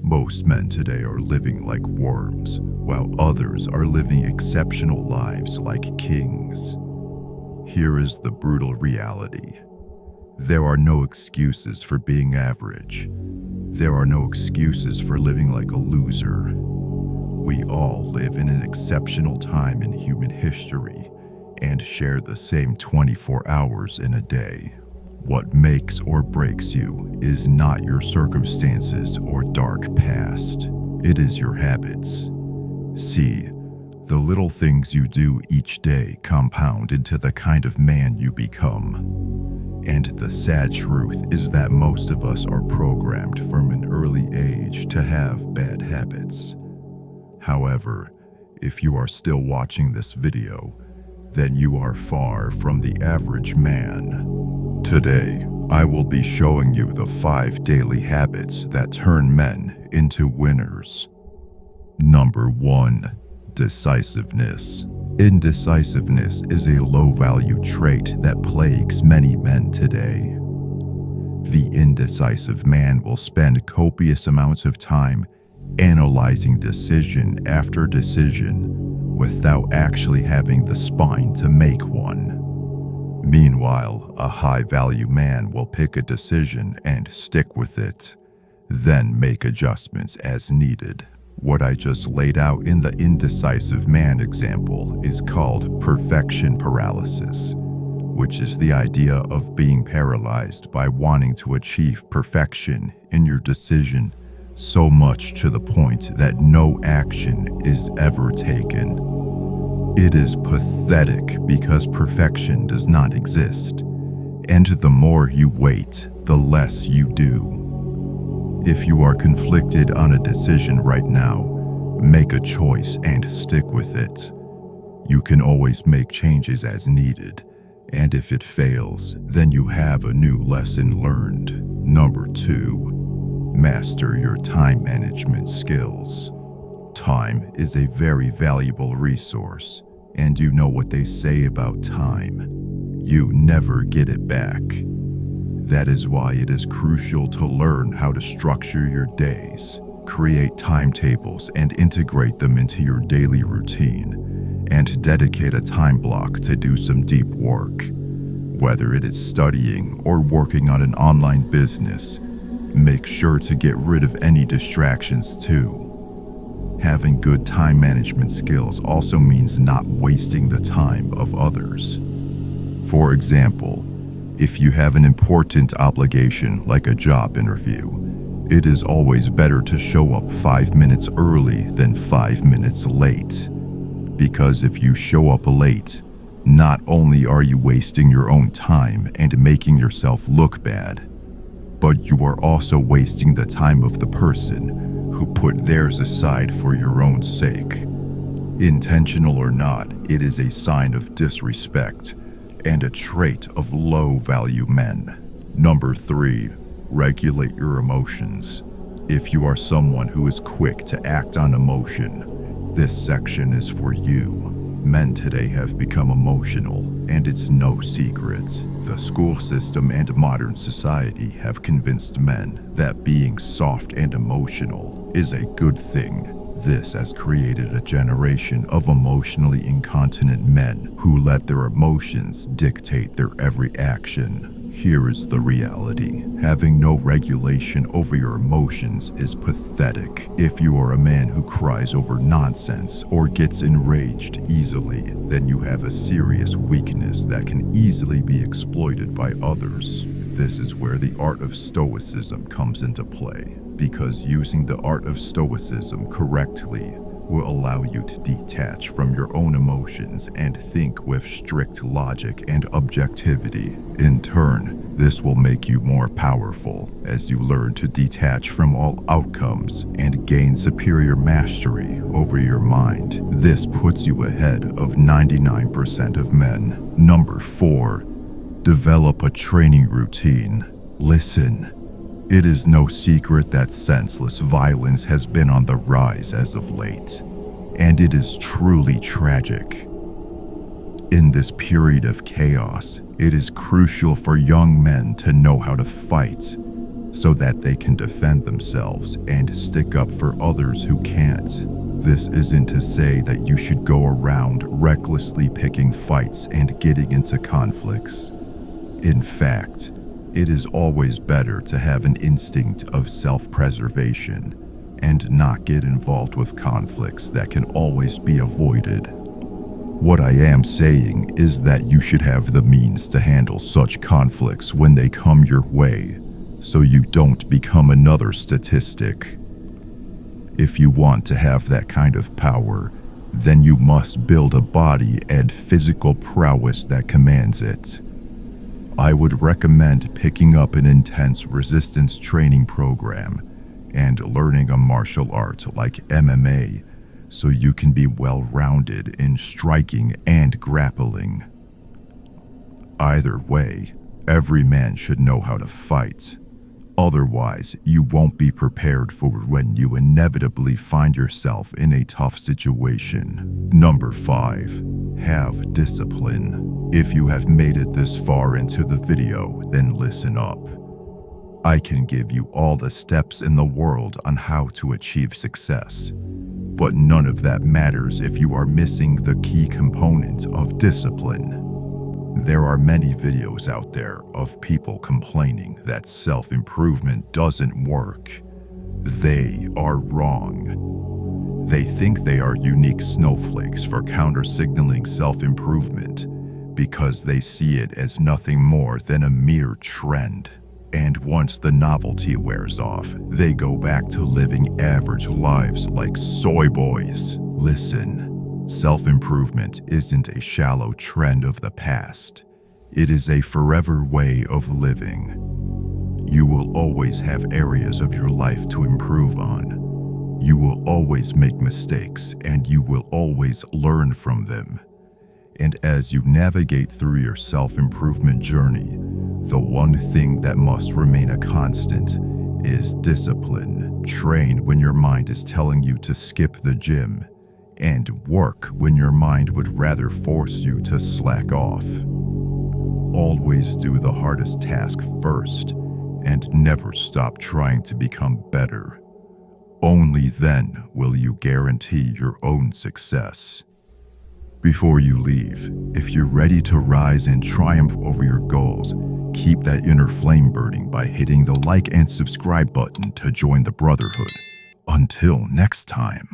Most men today are living like worms, while others are living exceptional lives like kings. Here is the brutal reality. There are no excuses for being average. There are no excuses for living like a loser. We all live in an exceptional time in human history and share the same 24 hours in a day. What makes or breaks you is not your circumstances or dark past. It is your habits. See, the little things you do each day compound into the kind of man you become. And the sad truth is that most of us are programmed from an early age to have bad habits. However, if you are still watching this video, then you are far from the average man. Today, I will be showing you the 5 daily habits that turn men into winners. Number 1. Decisiveness. Indecisiveness is a low-value trait that plagues many men today. The indecisive man will spend copious amounts of time analyzing decision after decision without actually having the spine to make one. Meanwhile, a high-value man will pick a decision and stick with it, then make adjustments as needed. What I just laid out in the indecisive man example is called perfection paralysis, which is the idea of being paralyzed by wanting to achieve perfection in your decision so much to the point that no action is ever taken. It is pathetic because perfection does not exist, and the more you wait, the less you do. If you are conflicted on a decision right now, make a choice and stick with it. You can always make changes as needed, and if it fails, then you have a new lesson learned. Number 2. Master your time management skills. Time is a very valuable resource, and you know what they say about time. You never get it back. That is why it is crucial to learn how to structure your days, create timetables and integrate them into your daily routine, and dedicate a time block to do some deep work. Whether it is studying or working on an online business, make sure to get rid of any distractions too. Having good time management skills also means not wasting the time of others. For example, if you have an important obligation like a job interview, it is always better to show up 5 minutes early than 5 minutes late. Because if you show up late, not only are you wasting your own time and making yourself look bad, but you are also wasting the time of the person who put theirs aside for your own sake. Intentional or not, it is a sign of disrespect and a trait of low-value men. Number 3. Regulate your emotions. If you are someone who is quick to act on emotion, this section is for you. Men today have become emotional, and it's no secret. The school system and modern society have convinced men that being soft and emotional is a good thing. This has created a generation of emotionally incontinent men who let their emotions dictate their every action. Here is the reality. Having no regulation over your emotions is pathetic. If you are a man who cries over nonsense or gets enraged easily, then you have a serious weakness that can easily be exploited by others. This is where the art of stoicism comes into play, because using the art of stoicism correctly will allow you to detach from your own emotions and think with strict logic and objectivity. In turn, this will make you more powerful as you learn to detach from all outcomes and gain superior mastery over your mind. This puts you ahead of 99% of men. Number 4. Develop a training routine. Listen. It is no secret that senseless violence has been on the rise as of late, and it is truly tragic. In this period of chaos, it is crucial for young men to know how to fight, so that they can defend themselves and stick up for others who can't. This isn't to say that you should go around recklessly picking fights and getting into conflicts. In fact, it is always better to have an instinct of self-preservation and not get involved with conflicts that can always be avoided. What I am saying is that you should have the means to handle such conflicts when they come your way, so you don't become another statistic. If you want to have that kind of power, then you must build a body and physical prowess that commands it. I would recommend picking up an intense resistance training program and learning a martial art like MMA so you can be well-rounded in striking and grappling. Either way, every man should know how to fight. Otherwise, you won't be prepared for when you inevitably find yourself in a tough situation. Number 5. Have discipline. If you have made it this far into the video, then listen up. I can give you all the steps in the world on how to achieve success, but none of that matters if you are missing the key component of discipline. There are many videos out there of people complaining that self-improvement doesn't work. They are wrong. They think they are unique snowflakes for counter-signaling self-improvement because they see it as nothing more than a mere trend. And once the novelty wears off, they go back to living average lives like soy boys. Listen. Self-improvement isn't a shallow trend of the past. It is a forever way of living. You will always have areas of your life to improve on. You will always make mistakes, and you will always learn from them. And as you navigate through your self-improvement journey, the one thing that must remain a constant is discipline. Train when your mind is telling you to skip the gym, and work when your mind would rather force you to slack off. Always do the hardest task first, and never stop trying to become better. Only then will you guarantee your own success. Before you leave, if you're ready to rise and triumph over your goals, keep that inner flame burning by hitting the like and subscribe button to join the brotherhood. Until next time.